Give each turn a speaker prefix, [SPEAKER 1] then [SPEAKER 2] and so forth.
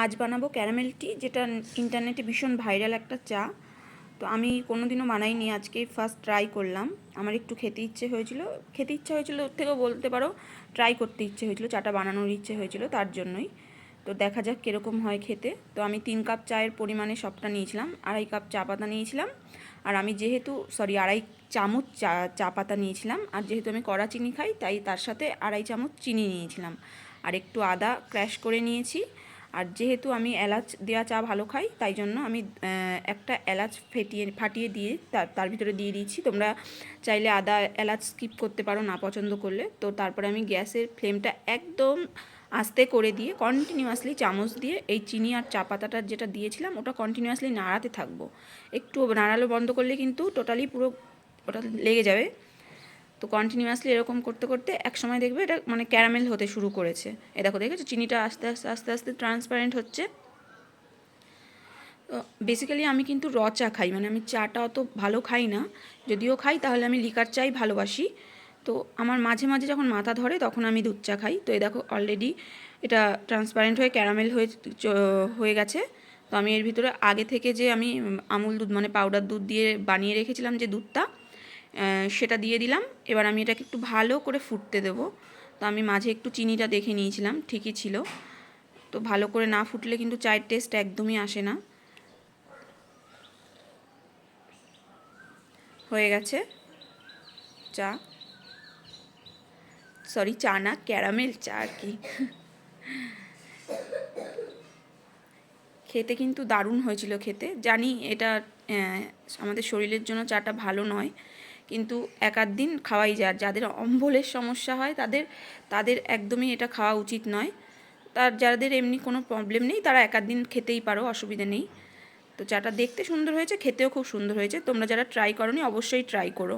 [SPEAKER 1] আজ বানাবো ক্যারামেল টি, যেটা ইন্টারনেটে ভীষণ ভাইরাল একটা চা। তো আমি কোনোদিনও বানাইনি, আজকে ফার্স্ট ট্রাই করলাম। আমার একটু খেতে ইচ্ছে হয়েছিল, ওর থেকেও বলতে পারো ট্রাই করতে ইচ্ছে হয়েছিল, চাটা বানানোর ইচ্ছে হয়েছিল, তার জন্যই। তো দেখা যাক কীরকম হয় খেতে। তো আমি 3 কাপ চায়ের পরিমাণে সবটা নিয়েছিলাম, 2.5 কাপ চা পাতা নিয়েছিলাম। আর আমি যেহেতু 2.5 চামচ চা পাতা নিয়েছিলাম, আর যেহেতু আমি কড়া চিনি খাই তাই তার সাথে 2.5 চামচ চিনি নিয়েছিলাম। আর একটু আদা ক্র্যাশ করে নিয়েছি। আর যেহেতু আমি এলাচ দেওয়া চা ভালো খাই, তাই জন্য আমি একটা এলাচ ফাটিয়ে দিয়ে তার ভিতরে দিয়ে দিয়েছি। তোমরা চাইলে আদা এলাচ স্কিপ করতে পারো না পছন্দ করলে। তো তারপরে আমি গ্যাসের ফ্লেমটা একদম আস্তে করে দিয়ে কন্টিনিউয়াসলি চামচ দিয়ে এই চিনি আর চা পাতাটা যেটা দিয়েছিলাম ওটা কন্টিনিউয়াসলি নাড়াতে থাকবো। একটু নাড়ালো বন্ধ করলে কিন্তু টোটালি পুরো ওটা লেগে যাবে। তো কন্টিনিউয়াসলি এরকম করতে করতে এক সময় দেখবে এটা মানে ক্যারামেল হতে শুরু করেছে। দেখো, দেখেছো চিনিটা আস্তে আস্তে আস্তে আস্তে ট্রান্সপারেন্ট হচ্ছে। তো বেসিক্যালি আমি কিন্তু র চা খাই, মানে আমি চাটা অত ভালো খাই না। যদিও খাই তাহলে আমি লিকার চাই ভালোবাসি। তো আমার মাঝে মাঝে যখন মাথা ধরে তখন আমি দুধ চা খাই। তো এই দেখো অলরেডি এটা ট্রান্সপারেন্ট হয়ে ক্যারামেল হয়ে গেছে। তো আমি এর ভিতরে আগে থেকে যে আমি আমুল দুধ মানে পাউডার দুধ দিয়ে বানিয়ে রেখেছিলাম যে দুধটা, সেটা দিয়ে দিলাম। এবার আমি এটাকে একটু ভালো করে ফুটতে দেবো। তো আমি মাঝে একটু চিনিটা দেখে নিয়েছিলাম, ঠিকই ছিল। তো ভালো করে না ফুটলে কিন্তু চায়ের টেস্ট একদমই আসে না। হয়ে গেছে চা, সরি চা না, ক্যারামেল চা আর কি। খেতে কিন্তু দারুণ হয়েছিল খেতে। জানি এটা আমাদের শরীরের জন্য চাটা ভালো নয়, কিন্তু এক আধ দিন খাওয়াই যায়। যাদের অম্বলের সমস্যা হয় তাদের একদমই এটা খাওয়া উচিত নয়। যাদের এমনি কোনো প্রবলেম নেই তারা এক আধ দিন খেতেই পারো, অসুবিধা নেই। তো চাটা দেখতে সুন্দর হয়েছে, খেতেও খুব সুন্দর হয়েছে। তোমরা যারা ট্রাই করোনি অবশ্যই ট্রাই করো।